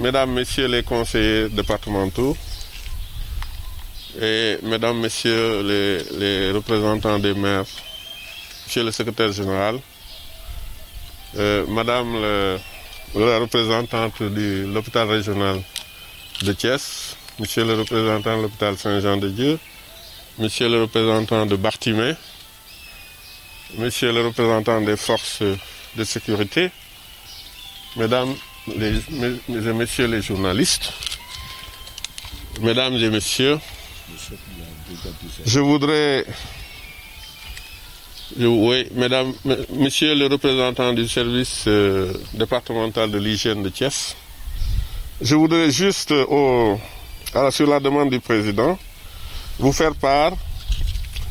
mesdames, messieurs les conseillers départementaux et mesdames, messieurs les représentants des maires, monsieur le secrétaire général, madame la représentante de l'hôpital régional de Thiès, monsieur le représentant de l'hôpital Saint-Jean-de-Dieu, monsieur le représentant de Bartimée, monsieur le représentant des forces de sécurité, mesdames et messieurs les journalistes, mesdames et messieurs, je voudrais, mesdames, messieurs les représentants du service départemental de l'hygiène de Thiès, je voudrais juste, sur la demande du président, vous faire part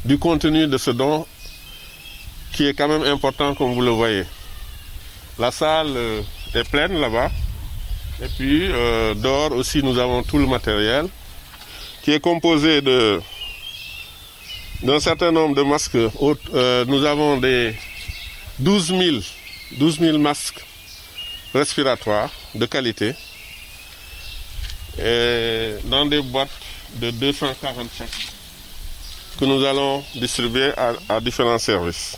du contenu de ce don qui est quand même important comme vous le voyez. La salle est pleine là-bas et puis dehors aussi nous avons tout le matériel qui est composé d'un certain nombre de masques. Nous avons des 12 000 masques respiratoires de qualité et dans des boîtes de 247 que nous allons distribuer à différents services.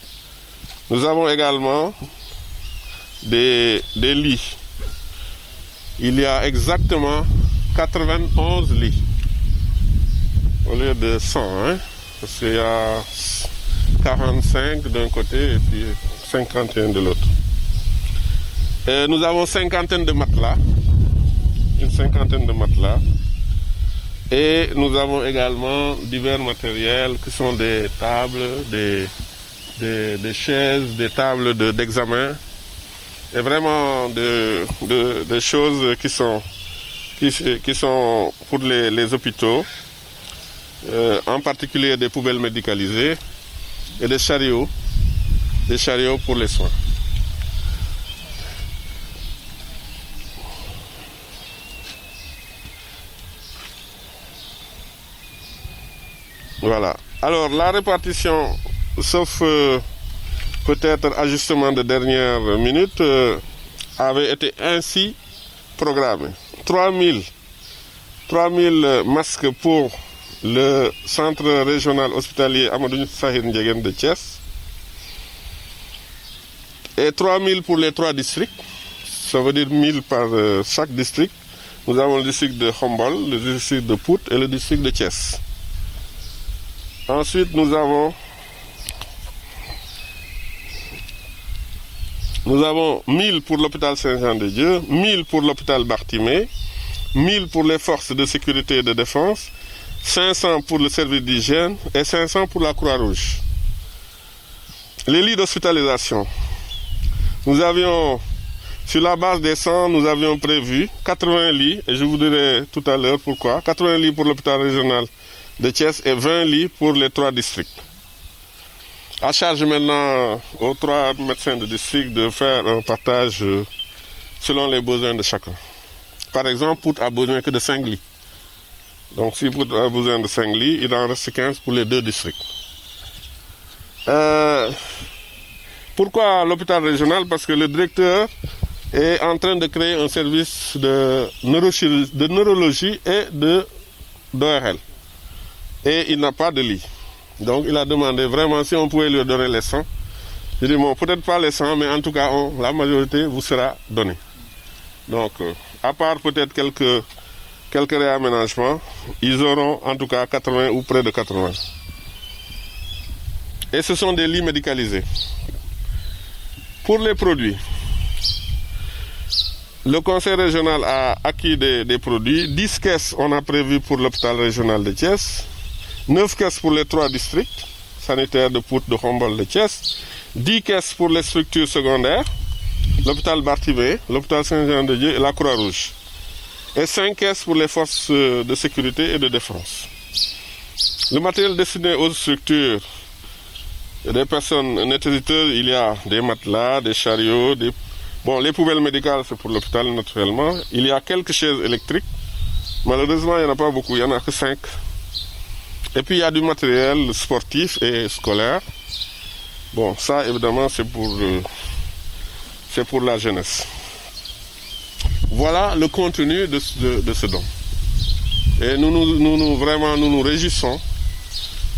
Nous avons également des lits. Il y a exactement 91 lits au lieu de 100, hein, parce qu'il y a 45 d'un côté et puis 51 de l'autre. Nous avons une cinquantaine de matelas. Et nous avons également divers matériels qui sont des tables, des chaises, des tables d'examen, et vraiment des choses qui sont pour les hôpitaux, en particulier des poubelles médicalisées et des chariots pour les soins. Voilà. Alors, la répartition, sauf peut-être ajustement de dernière minute, avait été ainsi programmée. 3000 masques pour le centre régional hospitalier Amadou Sahir Ndiéguène de Thiès et 3000 pour les 3 districts. Ça veut dire 1000 par chaque district. Nous avons le district de Khombol, le district de Pout et le district de Thiès. Ensuite, nous avons 1000 pour l'hôpital Saint-Jean-de-Dieu, 1000 pour l'hôpital Bartimée, 1000 pour les forces de sécurité et de défense, 500 pour le service d'hygiène et 500 pour la Croix-Rouge. Les lits d'hospitalisation. Nous avions, sur la base des 100, nous avions prévu 80 lits, et je vous dirai tout à l'heure pourquoi. 80 lits pour l'hôpital régional de Thiès et 20 lits pour les 3 districts. À charge maintenant aux 3 médecins de district de faire un partage selon les besoins de chacun. Par exemple, Pout a besoin que de 5 lits. Donc si Pout a besoin de 5 lits, il en reste 15 pour les 2 districts. Pourquoi l'hôpital régional? Parce que le directeur est en train de créer un service de neurologie et d'ORL. Et il n'a pas de lit. Donc il a demandé vraiment si on pouvait lui donner les 100. Je dis bon, peut-être pas les 100, mais en tout cas la majorité vous sera donnée. Donc à part peut-être quelques réaménagements, ils auront en tout cas 80 ou près de 80. Et ce sont des lits médicalisés. Pour les produits, le conseil régional a acquis des produits. 10 caisses on a prévu pour l'hôpital régional de Thiès. 9 caisses pour les 3 districts sanitaires de Pout, de Khombol, de Thiès, 10 caisses pour les structures secondaires, l'hôpital Bartimée, l'hôpital Saint-Jean-de-Dieu et la Croix-Rouge, et 5 caisses pour les forces de sécurité et de défense. Le matériel destiné aux structures des personnes nécessiteuses, il y a des matelas, des chariots, les poubelles médicales c'est pour l'hôpital naturellement, il y a quelques chaises électriques, malheureusement il n'y en a pas beaucoup, il n'y en a que 5. Et puis il y a du matériel sportif et scolaire. Bon, ça évidemment c'est pour la jeunesse. Voilà le contenu de ce don. Et vraiment, nous nous réjouissons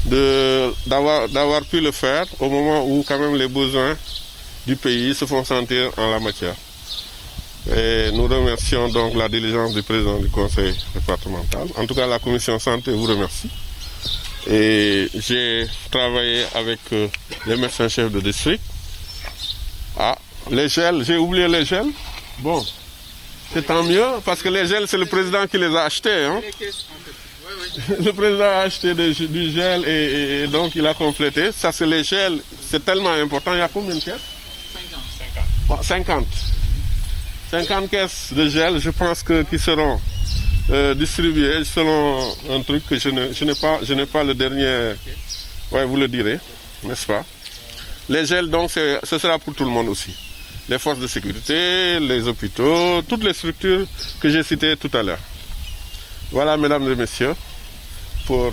d'avoir pu le faire au moment où quand même les besoins du pays se font sentir en la matière. Et nous remercions donc la diligence du président du conseil départemental. En tout cas, la commission santé vous remercie. Et j'ai travaillé avec les médecins-chefs de district. Ah, les gels, j'ai oublié les gels. Bon, c'est tant mieux, parce que les gels, c'est le président qui les a achetés. Hein. Le président a acheté du gel et donc il a complété. Ça, c'est les gels, c'est tellement important. Il y a combien de caisses? 50. 50 caisses de gel, je pense qui seront distribuées selon un truc que je n'ai pas le dernier. Ouais, vous le direz, n'est-ce pas? Les gels, donc, ce sera pour tout le monde aussi. Les forces de sécurité, les hôpitaux, toutes les structures que j'ai citées tout à l'heure. Voilà, mesdames et messieurs, pour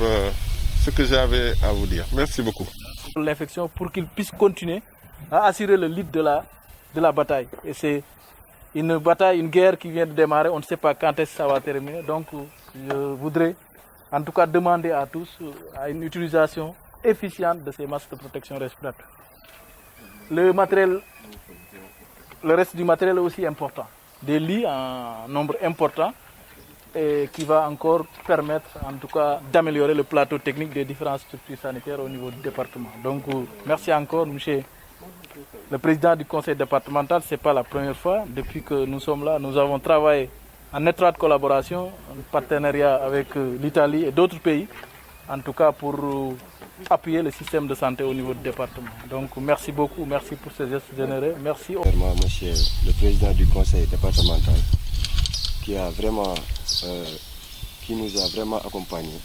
ce que j'avais à vous dire. Merci beaucoup. L'infection pour qu'il puisse continuer à assurer le lead de la bataille. Et c'est une bataille, une guerre qui vient de démarrer. On ne sait pas quand est-ce que ça va terminer. Donc, je voudrais en tout cas demander à tous à une utilisation efficiente de ces masques de protection respiratoire. Le reste du matériel est aussi important. Des lits en nombre important et qui va encore permettre en tout cas d'améliorer le plateau technique des différentes structures sanitaires au niveau du département. Donc merci encore monsieur le président du conseil départemental. Ce n'est pas la première fois. Depuis que nous sommes là, nous avons travaillé en étroite collaboration, en partenariat avec l'Italie et d'autres pays, en tout cas pour appuyer le système de santé au niveau du département. Donc merci beaucoup, merci pour ces gestes généreux. Merci. Monsieur le président du conseil départemental qui nous a vraiment accompagnés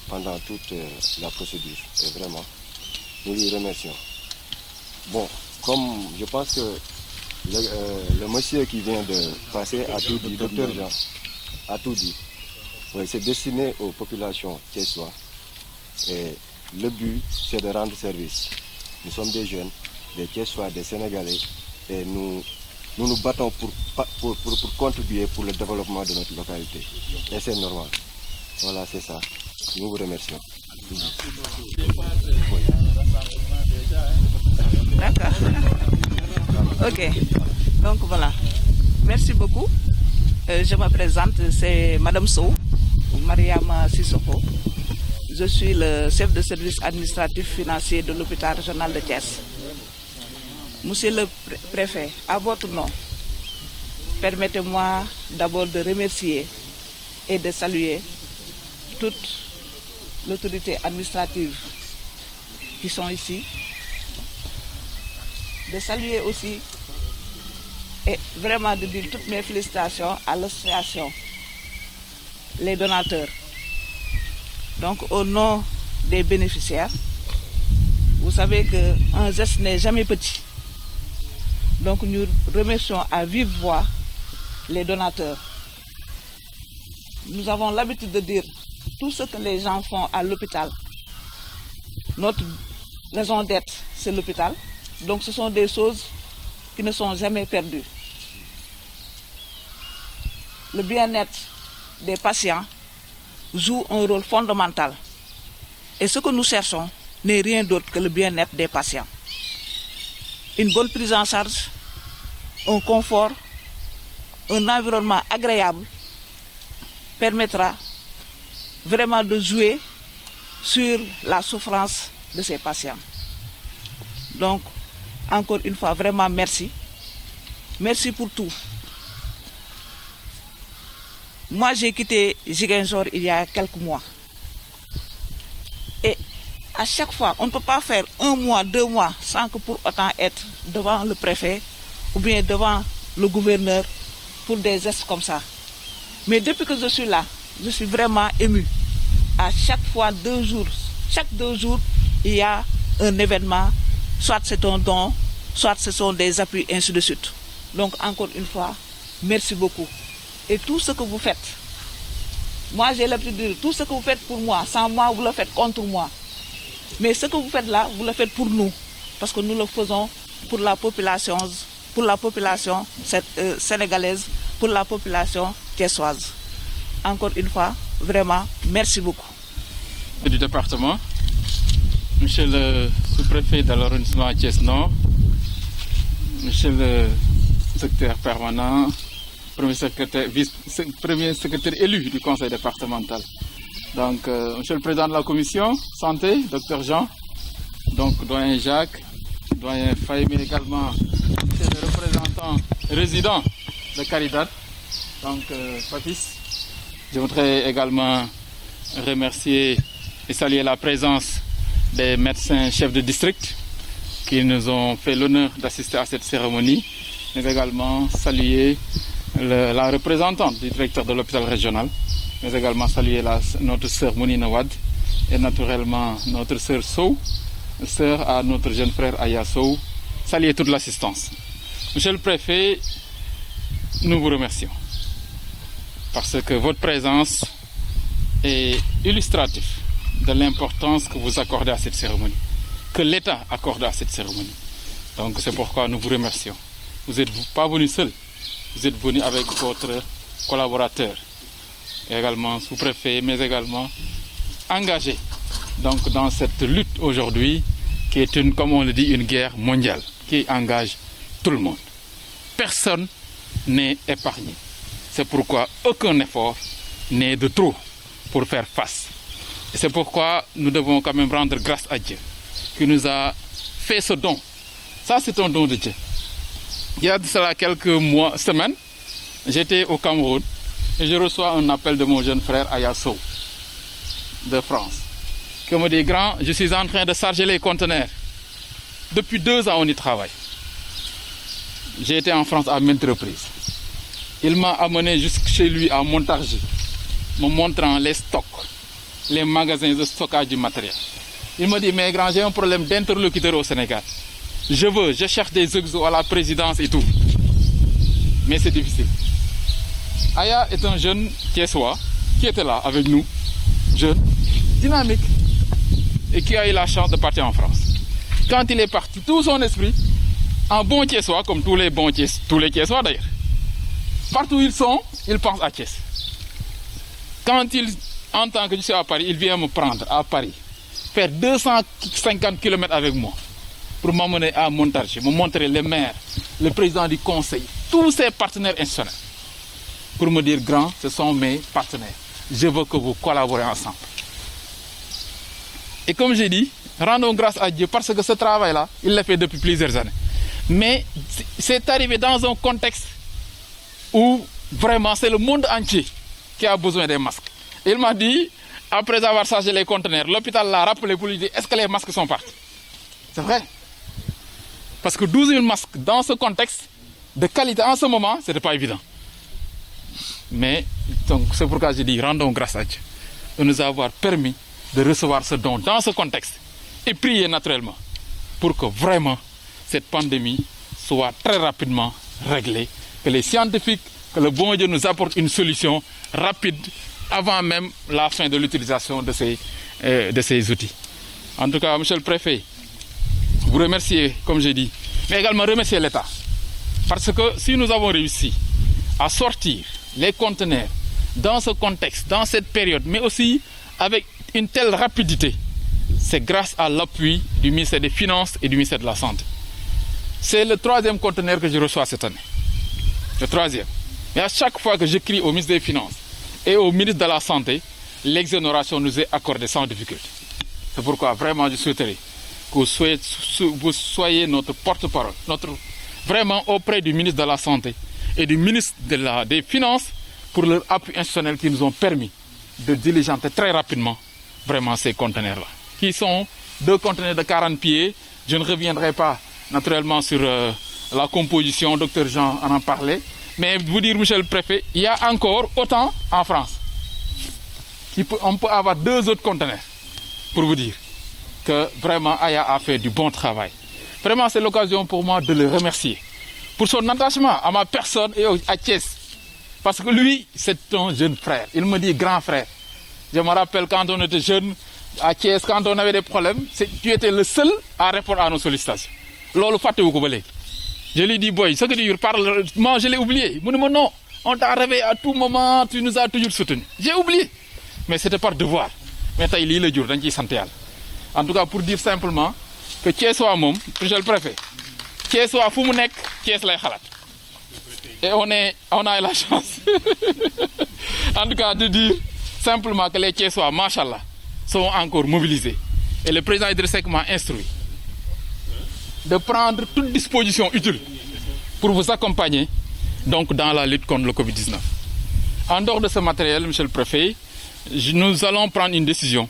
pendant toute la procédure. Et vraiment, nous lui remercions. Bon, comme je pense que le monsieur qui vient de passer a tout dit, docteur Jean a tout dit. Oui, c'est destiné aux populations thiessoises. Et le but, c'est de rendre service. Nous sommes des jeunes, des Thiessois, des Sénégalais, et nous nous battons pour contribuer pour le développement de notre localité. Et c'est normal. Voilà, c'est ça. Nous vous remercions. D'accord. Ok. Donc voilà. Merci beaucoup. Je me présente, c'est Madame Sow, Mariama Sissoko. Je suis le chef de service administratif financier de l'hôpital régional de Thiès. Monsieur le préfet, à votre nom, permettez-moi d'abord de remercier et de saluer toute l'autorité administrative qui sont ici. De saluer aussi et vraiment de dire toutes mes félicitations à l'association, les donateurs. Donc au nom des bénéficiaires, vous savez qu'un geste n'est jamais petit. Donc nous remercions à vive voix les donateurs. Nous avons l'habitude de dire tout ce que les gens font à l'hôpital. Notre raison d'être, c'est l'hôpital. Donc ce sont des choses qui ne sont jamais perdues. Le bien-être des patients joue un rôle fondamental. Et ce que nous cherchons n'est rien d'autre que le bien-être des patients. Une bonne prise en charge, un confort, un environnement agréable permettra vraiment de jouer sur la souffrance de ces patients. Donc, encore une fois, vraiment merci. Merci pour tout. Moi, j'ai quitté Ziguinchor il y a quelques mois. Et à chaque fois, on ne peut pas faire 1 mois, 2 mois sans que pour autant être devant le préfet ou bien devant le gouverneur pour des gestes comme ça. Mais depuis que je suis là, je suis vraiment émue. À chaque fois, 2 jours, chaque 2 jours, il y a un événement, soit c'est un don, soit ce sont des appuis, ainsi de suite. Donc encore une fois, merci beaucoup. Et tout ce que vous faites, moi j'ai l'habitude de dire, tout ce que vous faites pour moi, sans moi, vous le faites contre moi. Mais ce que vous faites là, vous le faites pour nous. Parce que nous le faisons pour la population sénégalaise, pour la population thiessoise. Encore une fois, vraiment, merci beaucoup. Du département, monsieur le sous-préfet de l'arrondissement Thiès-Nord, monsieur le secrétaire permanent, premier secrétaire élu du conseil départemental. Donc, monsieur le président de la commission santé, docteur Jean, donc doyen Jacques, doyen Faye, mais également monsieur le représentant résident de Caridad, donc Papis. Je voudrais également remercier et saluer la présence des médecins chefs de district qui nous ont fait l'honneur d'assister à cette cérémonie, mais également saluer la représentante du directeur de l'hôpital régional, mais également saluer notre sœur Mounina Wad et naturellement notre sœur Sow, sœur à notre jeune frère Aya Sow, saluer toute l'assistance. Monsieur le préfet, nous vous remercions parce que votre présence est illustrative de l'importance que vous accordez à cette cérémonie, que l'État accorde à cette cérémonie. Donc c'est pourquoi nous vous remercions. Vous n'êtes pas venu seul, vous êtes venu avec votre collaborateur, également sous-préfet, mais également engagé donc, dans cette lutte aujourd'hui, qui est une, comme on le dit, une guerre mondiale, qui engage tout le monde. Personne n'est épargné. C'est pourquoi aucun effort n'est de trop pour faire face. Et c'est pourquoi nous devons quand même rendre grâce à Dieu, qui nous a fait ce don. Ça, c'est un don de Dieu. Il y a de cela quelques semaines, j'étais au Cameroun et je reçois un appel de mon jeune frère Ayasso de France, qui me dit: grand, je suis en train de charger les conteneurs. Depuis 2 ans, on y travaille. J'ai été en France à maintes reprises. Il m'a amené jusque chez lui à Montargis, me montrant les stocks, les magasins de stockage du matériel. Il me dit: mais grand, j'ai un problème d'interlocuteur au Sénégal. Je cherche des exos à la présidence et tout. Mais c'est difficile. Aya est un jeune Thiessois qui était là avec nous, jeune, dynamique, et qui a eu la chance de partir en France. Quand il est parti, tout son esprit, en bon Thiessois, comme tous les bons Thiessois d'ailleurs, partout où ils sont, ils pensent à Thiès. Quand il entend que je suis à Paris, il vient me prendre à Paris, faire 250 km avec moi, pour m'amener à Montargis, me montrer les maires, le président du conseil, tous ses partenaires institutionnels, pour me dire: grand, ce sont mes partenaires. Je veux que vous collaborez ensemble. Et comme j'ai dit, rendons grâce à Dieu parce que ce travail-là, il l'a fait depuis plusieurs années. Mais c'est arrivé dans un contexte où vraiment c'est le monde entier qui a besoin des masques. Il m'a dit, après avoir chargé les conteneurs, l'hôpital l'a rappelé pour lui dire: est-ce que les masques sont partis? C'est vrai. Parce que 12 000 masques dans ce contexte de qualité en ce moment, ce n'était pas évident. Mais c'est pourquoi j'ai dit: rendons grâce à Dieu de nous avoir permis de recevoir ce don dans ce contexte et prier naturellement pour que vraiment cette pandémie soit très rapidement réglée, que les scientifiques, que le bon Dieu nous apporte une solution rapide avant même la fin de l'utilisation de ces outils. En tout cas, monsieur le préfet, vous remercier, comme j'ai dit, mais également remercier l'État. Parce que si nous avons réussi à sortir les conteneurs dans ce contexte, dans cette période, mais aussi avec une telle rapidité, c'est grâce à l'appui du ministère des Finances et du ministère de la Santé. C'est le 3e conteneur que je reçois cette année. Le 3e. Et à chaque fois que j'écris au ministre des Finances et au ministre de la Santé, l'exonération nous est accordée sans difficulté. C'est pourquoi vraiment je souhaiterais que vous soyez notre porte-parole, vraiment auprès du ministre de la Santé et du ministre des Finances pour leur appui institutionnel qui nous ont permis de diligenter très rapidement vraiment ces conteneurs-là, qui sont 2 conteneurs de 40 pieds. Je ne reviendrai pas naturellement sur la composition, docteur Jean en parlait, mais vous dire, monsieur le préfet, il y a encore autant en France. On peut avoir 2 autres conteneurs pour vous dire que vraiment Aya a fait du bon travail. Vraiment, c'est l'occasion pour moi de le remercier pour son attachement à ma personne et à Thiès. Parce que lui, c'est un jeune frère. Il me dit grand frère. Je me rappelle quand on était jeune à Thiès, quand on avait des problèmes, tu étais le seul à répondre à nos sollicitations. Je lui dis, boy, ce que tu parles, moi je l'ai oublié. Il me dit, non, on t'a réveillé à tout moment, tu nous as toujours soutenus. J'ai oublié. Mais c'était par devoir. Mais tey lii la jur dañ ciy sant yàlla. En tout cas pour dire simplement que Thiès waa moom monsieur le préfet Thiès waa fu mu nekk Thiès lay xalaat. Et on a la chance en tout cas de dire simplement que les Thiessois, machallah, sont encore mobilisés. Et le président Idrissa Seck m'a instruit de prendre toute disposition utile pour vous accompagner donc dans la lutte contre le Covid-19. En dehors de ce matériel, monsieur le préfet, nous allons prendre une décision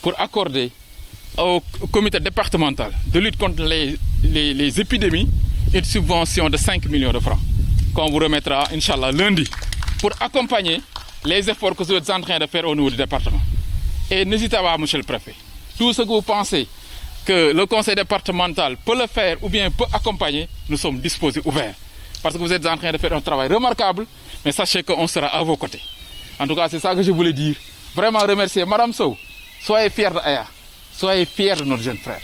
pour accorder au comité départemental de lutte contre les épidémies une subvention de 5 millions de francs qu'on vous remettra, Inch'Allah, lundi, pour accompagner les efforts que vous êtes en train de faire au niveau du département. Et n'hésitez pas, monsieur le préfet, tout ce que vous pensez que le conseil départemental peut le faire ou bien peut accompagner, nous sommes disposés, ouverts. Parce que vous êtes en train de faire un travail remarquable, mais sachez qu'on sera à vos côtés. En tout cas, c'est ça que je voulais dire. Vraiment remercier Madame Sow. Soyez fiers de Aya. Soyez fiers de notre jeune frère.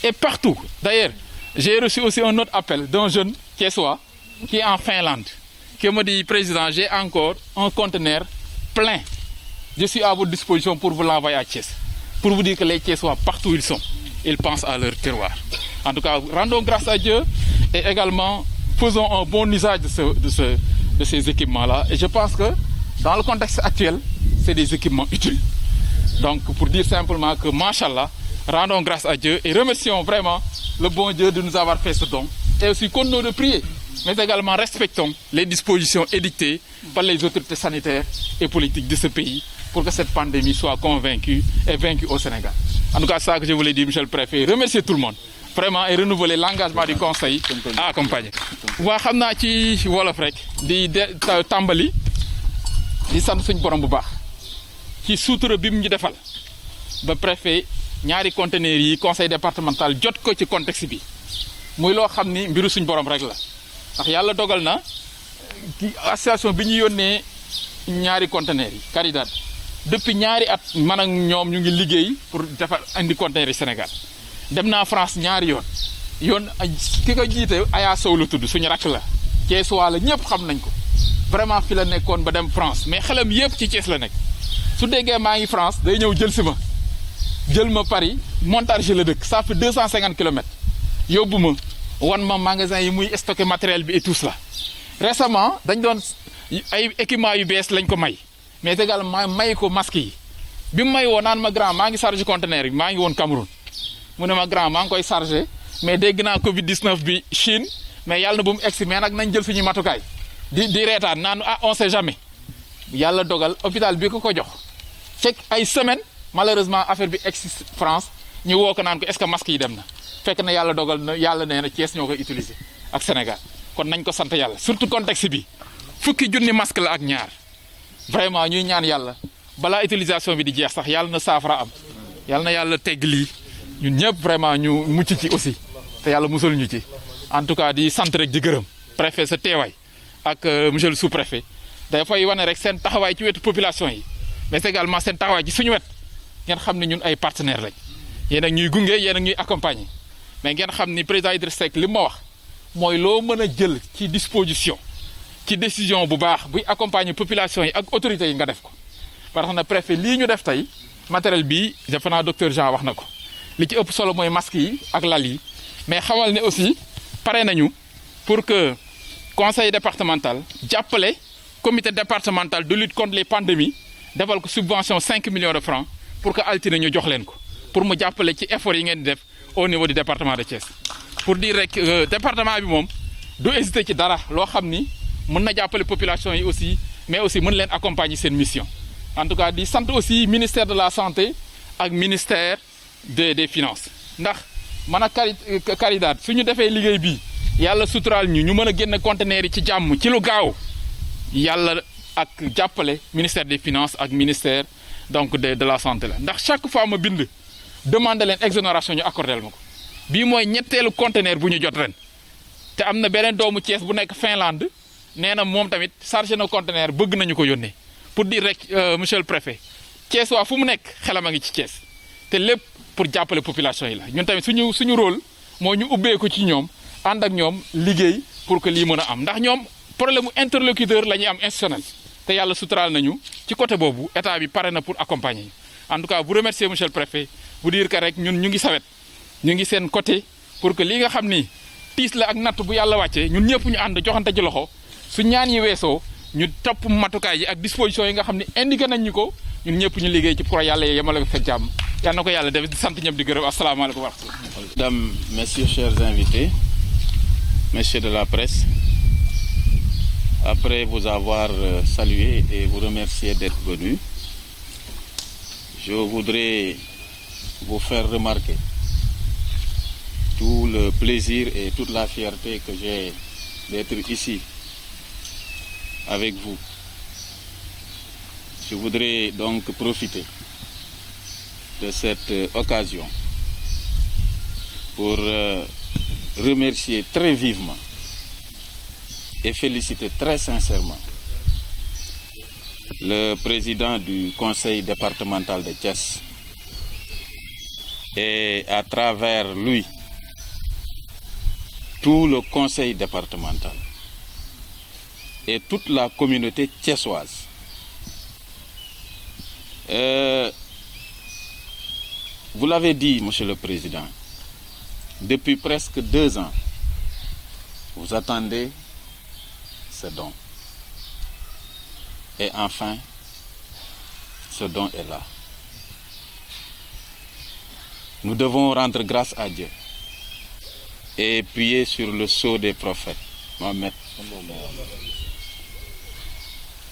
Et partout. D'ailleurs, j'ai reçu aussi un autre appel d'un jeune Thiessois qui est en Finlande, qui me dit, Président, j'ai encore un conteneur plein. Je suis à votre disposition pour vous l'envoyer à Thiès. Pour vous dire que les Thiessois, partout où ils sont, ils pensent à leur terroir. En tout cas, rendons grâce à Dieu et également faisons un bon usage de ces équipements-là. Et je pense que dans le contexte actuel, c'est des équipements utiles. Donc, pour dire simplement que, machallah, rendons grâce à Dieu et remercions vraiment le bon Dieu de nous avoir fait ce don. Et aussi, continuons de prier, mais également respectons les dispositions édictées par les autorités sanitaires et politiques de ce pays pour que cette pandémie soit convaincue et vaincue au Sénégal. En tout cas, c'est ça que je voulais dire, monsieur le préfet. Remercier tout le monde. Vraiment, et renouveler l'engagement du conseil à accompagner. waa xam naa ci wolof rek di tàmbali di sant suñ borom bu baax ci suutura bi mu ñu defal ba préfet ñaari conteneurs yi conseil départemental jot ko ci contexte bi muy loo xam ni mbiru suñ borom rek la ndax yàlla dogal na association bi ñu yónnee ñaari conteneurs yi Caridad depuis ñaari at man ak ñoom ñu ngi liggéey pour defar indi conteneurs yi Sénégal dem naa France ñaari yoon ki ko jiite Aya Sow la tudd suñu rakk la Thiessois la ñëpp xam nañ ko vraiment fi la nekkoon ba dem France mais xelam yëpp ci Thiès la nekk su déggee maa ngi France day ñëw jël ma Paris Montargis la dëkk ça fait 250 kilomètres yóbbu ma wan ma magasin yi muy stocké matériel bi et tout cela récemment dañ doon ay équipement yu bees lañ ko may mais également may ko masque yi bi mu may woo naan ma grand maa ngi chargé conteneur yi maa ngi woon Cameroun mu ne ma grand maa ngi koy chargé mais dégg naa Covid 19 bi Chine mais yàlla na bu mu egsi mais nag nañ jël suñuy matukaay di reetaan naan on sait jamais yàlla dogal hôpital bi ko jox fekk ay semaine malheureusement affaire bi egsi France ñu woo ko naan ko est-ce que masque yi dem na fekk na yàlla dogal na yàlla nee na Thiès ñoo koy utiliser ak Sénégal kon nañ ko sant yàlla surtout contexte bi fukki junni masque la ak ñaar vraiment ñuy ñaan yàlla balaa utilisation bi di jeex sax yàlla na saafara am yàlla na yàlla tegg lii ñun ñëpp vraiment ñu mucc ci aussi te yàlla musul ñu ci en tout cas di sant rek di gërëm préfet sa teewaay ak monsieur le sous-préfet dafay wane rek seen taxawaay ci wetu population yi mais également seen taxawaay ci suñu wet ngeen xam ne ñun ay partenaires lañ yéen ak ñuy gunge yéen ak ñuy accompagner mais ngeen xam ni président Idrissa Seck li ma wax mooy loo mën a jël ci disposition ci décision bu baax buy accompagner population yi ak autorités yi nga def ko parce que na préfet lii ñu def tey matériel bii defe naa docteur Jean wax na ko li ci ëpp solo mooy masque yi ak lal yi mais xamal ne aussi pare nañu pour que conseil départemental jàppale comité départemental de lutte contre les pandémies defal ko subvention 5 millions de francs pour que altine ñu jox leen ko pour mu jàppale ci effort yi ngeen di def au niveau du département de Thiès pour dire rek département bi moom du hésiter ci dara loo xam ni mën na jàppale population yi aussi mais aussi mën leen accompagner seen mission en tout cas di sant aussi ministère de la santé ak ministère des finances ndax man ak Caridad su ñu defee liggéey bii yàlla suturaal ñu mën a génne conteneurs yi ci jàmm ci lu gaaw yàlla ak jàppale ministère des finances ak ministère donc de la santé la ndax chaque fois ma bind demandé leen exonération ñu accordé ma ko bii mooy ñetteelu conteneur bu ñu jot ren te am na beneen doomu Thiès bu nekk Finlande nee na moom tamit chargé na conteneur bëgg nañu ko yónnee pour dire rek monsieur le préfet Thiès waa fu mu nekk xelam a ngi ci Thiès te lépp pour jàppale population yi la ñun tamit suñu rôle moo ñu ubbeeku ci ñoom ànd ak ñoom liggéey pour que lii mën a am ndax ñoom problème interlocuteur la ñuy am institutionnel te yàlla suturaal nañu ci côté boobu état bi pare na pour accompagner en tout cas vous remercier monsieur le préfet vous dire que rek ñun ñu ngi sawet ñu ngi seen côté pour que li nga xam ni tiis la ak natt bu yàlla wàccee ñun ñëpp ñu ànd joxante ci loxo su ñaan yi weesoo ñu topp matukaay yi ak disposition yi nga xam ne indiqué nañ ñu ko ñun ñëpp ñu liggéey ci pour yàlla yemale ko fekk jàmm yal na ko yàlla def di sant ñëpp di gërëm asalaamaaleykum wa rahmatulah. Mesdames, Messieurs, chers invités, Messieurs de la presse, après vous avoir salué et vous remercier d'être venus, je voudrais vous faire remarquer tout le plaisir et toute la fierté que j'ai d'être ici avec vous. Je voudrais donc profiter de cette occasion pour remercier très vivement et féliciter très sincèrement le président du conseil départemental de Thiès et à travers lui tout le conseil départemental et toute la communauté thiessoise. Vous l'avez dit, Monsieur le Président, depuis presque 2 ans, vous attendez ce don. Et enfin, ce don est là. Nous devons rendre grâce à Dieu et prier sur le sceau des prophètes. Mohammed.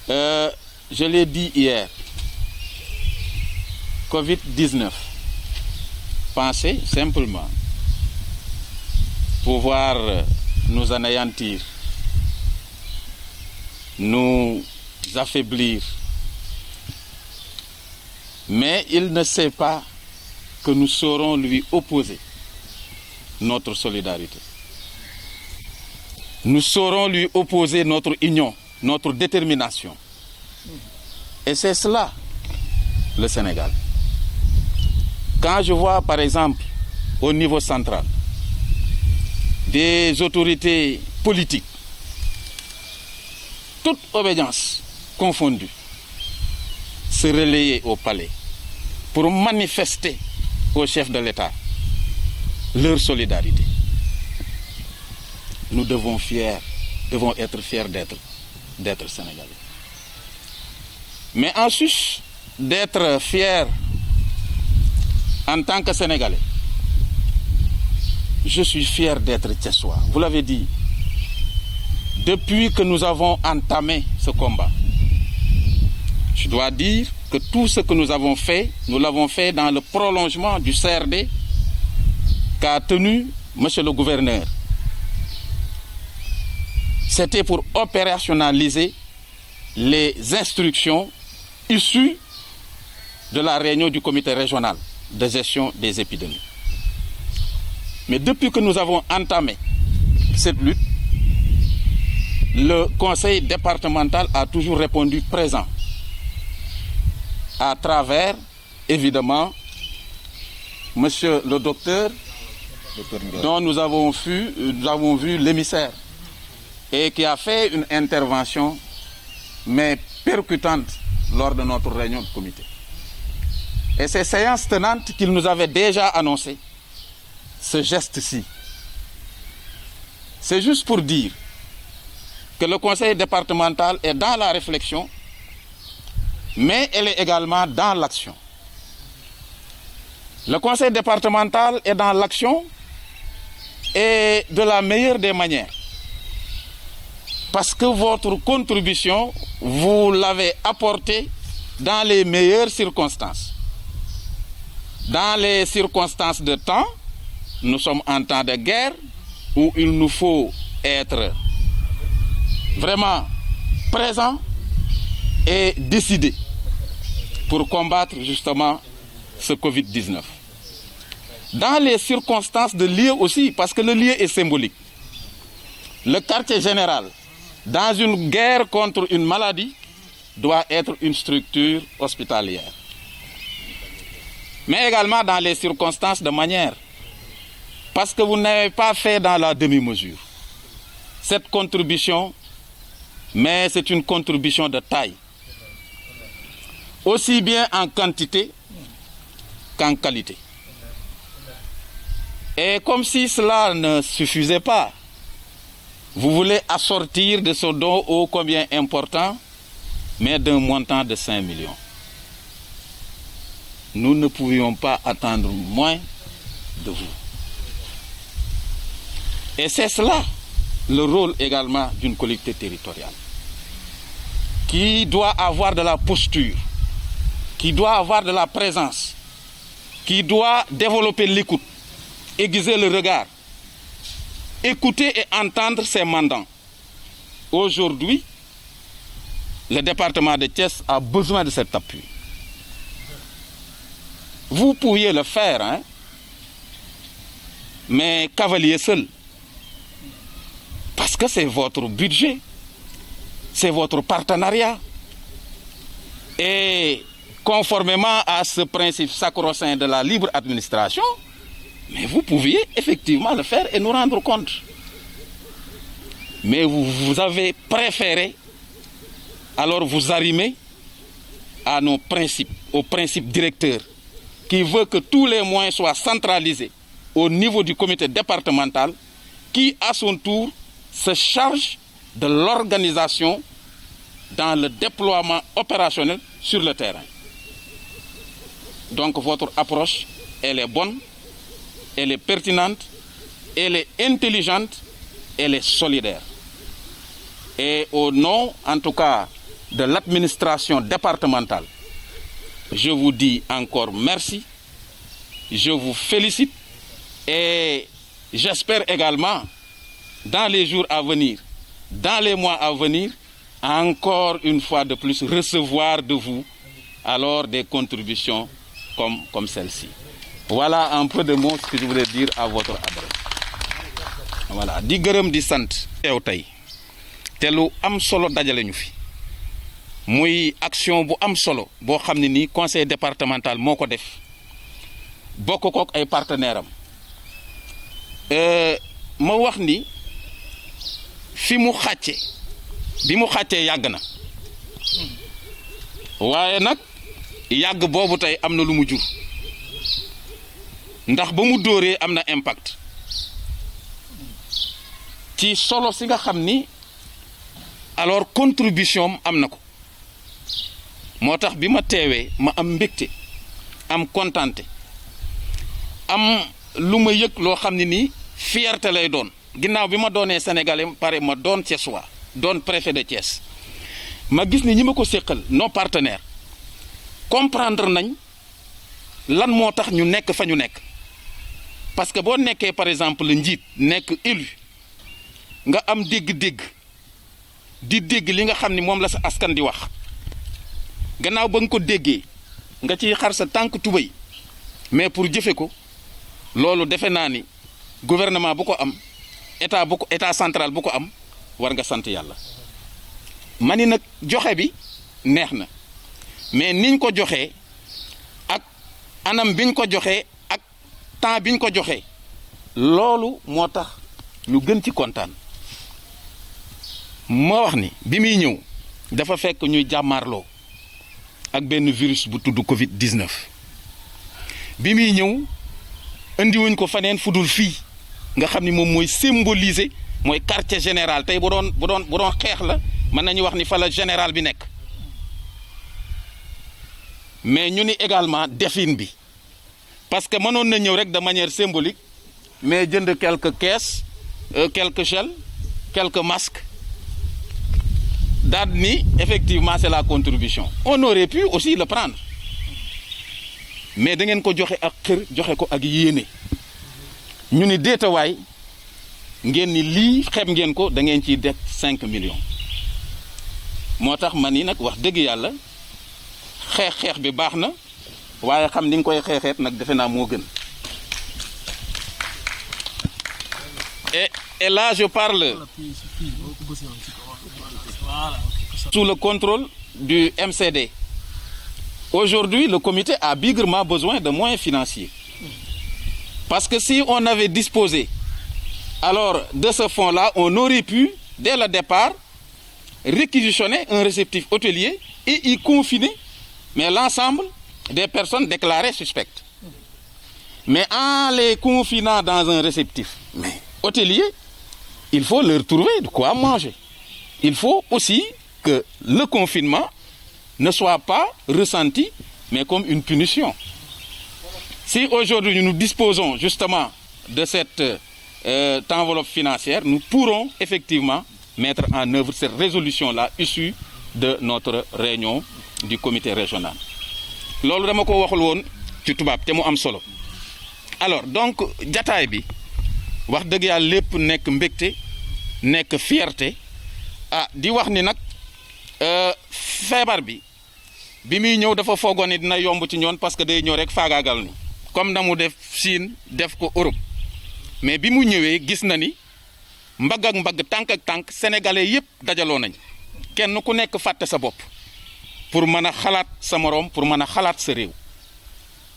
Je l'ai dit hier, Covid-19, pensez simplement pouvoir nous anéantir, nous affaiblir, mais il ne sait pas que nous saurons lui opposer notre solidarité. Nous saurons lui opposer notre union, notre détermination. Et c'est cela, le Sénégal. Quand je vois, par exemple, au niveau central, des autorités politiques, toute obédience confondue, se relayer au palais pour manifester au chef de l'État leur solidarité. Nous devons être fiers d'être Sénégalais. Mais en sus d'être fiers en tant que Sénégalais, je suis fier d'être Thiessois. Vous l'avez dit, depuis que nous avons entamé ce combat, je dois dire que tout ce que nous avons fait, nous l'avons fait dans le prolongement du CRD qu'a tenu Monsieur le gouverneur. C'était pour opérationnaliser les instructions issues de la réunion du comité régional de gestion des épidémies. Mais depuis que nous avons entamé cette lutte, le conseil départemental a toujours répondu présent à travers, évidemment, monsieur le docteur, dont nous avons vu l'émissaire et qui a fait une intervention, mais percutante, lors de notre réunion de comité. Et ces séances tenantes qu'il nous avait déjà annoncées, ce geste-ci, c'est juste pour dire que le conseil départemental est dans la réflexion, mais elle est également dans l'action. Le conseil départemental est dans l'action et de la meilleure des manières. Parce que votre contribution, vous l'avez apportée dans les meilleures circonstances. Dans les circonstances de temps, nous sommes en temps de guerre où il nous faut être vraiment présents et décidés pour combattre justement ce Covid-19. Dans les circonstances de lieu aussi, parce que le lieu est symbolique. Le quartier général, dans une guerre contre une maladie, doit être une structure hospitalière. Mais également dans les circonstances de manière, parce que vous n'avez pas fait dans la demi-mesure. Cette contribution mais c'est une contribution de taille, aussi bien en quantité qu'en qualité. Et comme si cela ne suffisait pas, vous voulez assortir de ce don ô combien important, mais d'un montant de 5 millions. Nous ne pouvions pas attendre moins de vous. Et c'est cela le rôle également d'une collectivité territoriale, qui doit avoir de la posture, qui doit avoir de la présence, qui doit développer l'écoute, aiguiser le regard, écouter et entendre ses mandants. Aujourd'hui, le département de Thiès a besoin de cet appui. Vous pouviez le faire, hein? Mais cavalier seul. Parce que c'est votre budget, c'est votre partenariat. Et conformément à ce principe sacro-saint de la libre administration, mais vous pouviez effectivement le faire et nous rendre compte. Mais vous avez préféré alors vous arrimer à nos principes, aux principes directeurs, qui veut que tous les moyens soient centralisés au niveau du comité départemental, qui à son tour se charge de l'organisation dans le déploiement opérationnel sur le terrain. Donc votre approche, elle est bonne, elle est pertinente, elle est intelligente, elle est solidaire. Et au nom, en tout cas, de l'administration départementale, je vous dis encore merci, je vous félicite et j'espère également, dans les jours à venir, dans les mois à venir, encore une fois de plus, recevoir de vous alors des contributions comme celle-ci. Voilà un peu de mots que je voulais dire à votre adresse. Voilà, di gërëm di sant teew tey te lu am solo dajale ñu fi muy action bu am solo boo xam ne nii conseil départemental moo ko def bokk kook ay partenaires am ma wax ni fi mu xàcce bi mu xàccee yàgg na waaye nag yàgg boobu tey am na lu mu jur ndax ba mu dóoree am na impact ci solo si nga xam ni alors contribution am na ko moo tax bi ma teewee ma am mbégte am kontante am lu ma yëg loo xam ne nii fierté lay doon ginnaaw bi ma doonee sénégalais pare ma doon Thiessois doon préfet de Thiès ma gis ni ñi ma ko séqal nos partenaires comprendre nañ lan moo tax ñu nekk fa ñu nekk parce que boo nekkee par exemple njiit nekk élu nga am dégg-dégg di dégg li nga xam ni moom la sa askan di wax gannaaw ba nga ko déggee nga ciy xar sa tànk tubéy mais pour jëfe ko loolu defe naa ni gouvernement bu ko am état central bu ko am war nga sant yàlla ma ni nag joxe bi neex na mais niñ ko joxee ak anam biñ ko joxee ak temps biñ ko joxee loolu moo tax ñu gën ci kontaan ma wax ni bi muy ñëw dafa fekk ñuy jàmmaarloo ak benn virus bu tudd Covid-19 bi muy ñëw indiwuñ ko faneen fudul fii nga xam ni moom mooy symboliser mooy quartier général tey bu doon xeex la mën nañu wax ni fa la général bi nekk mais ñu ni également defin bi parce que mënoon na ñëw rek de manière symbolique mais jënd quelques caisses quelques gels quelques masques daal ni effectivement c'est la contribution on aurait pu aussi le prendre mais da ngeen ko joxe ak xër joxe ko ak yéene ñu ni déetawaay ngeen ni lii xeeb ngeen ko da ngeen ciy def 5 millions moo tax man ni nag wax dëgg yàlla xeex bi baax na waaye xam ni nga koy xeexeet nag defe naa moo gën et là je parle sous le contrôle du MCD. Aujourd'hui, le comité a bigrement besoin de moyens financiers. Parce que si on avait disposé alors de ce fonds-là, on aurait pu, dès le départ, réquisitionner un réceptif hôtelier et y confiner l'ensemble des personnes déclarées suspectes. Mais en les confinant dans un réceptif hôtelier, il faut leur trouver de quoi manger. Il faut aussi que le confinement ne soit pas ressenti, mais comme une punition. Si aujourd'hui nous disposons justement de cette enveloppe financière, nous pourrons effectivement mettre en œuvre cette résolution-là issue de notre réunion du comité régional. Loolu dama ko waxul woon ci tubaab te mu am solo. Alors donc jataay bi wax dëgg yàlla lépp nekk mbégte nekk fierté di wax ni nag feebar bi muy ñëw dafa foogoon ni dina yomb ci ñoon parce que day ñëw rek faagaagal ni comme na mu def Chine def ko Europe mais bi mu ñëwee gis na ni mbagg ak mbagg tànk ak tànk sénégalais yépp dajaloo nañ kenn ku nekk fàtte sa bopp pour mën a xalaat sa moroom pour mën a xalaat sa réew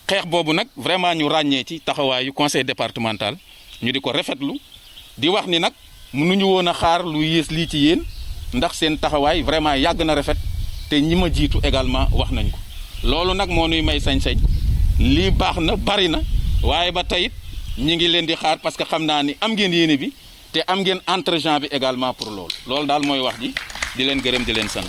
xeex boobu nag vraiment ñu ràññee ci taxawaayu conseil départemental ñu di ko rafetlu di wax ni nag mënuñu woon a xaar lu yées lii ci yéen ndax seen taxawaay vraiment yàgg na rafet te ñi ma jiitu également wax nañ ko loolu nag moo nuy may sañ-sañ lii baax na bari na waaye ba tey ñi ngi leen di xaar parce que xam naa ni am ngeen yéene bi te am ngeen entregent bi également pour loolu daal mooy wax ji di leen gërëm di leen sant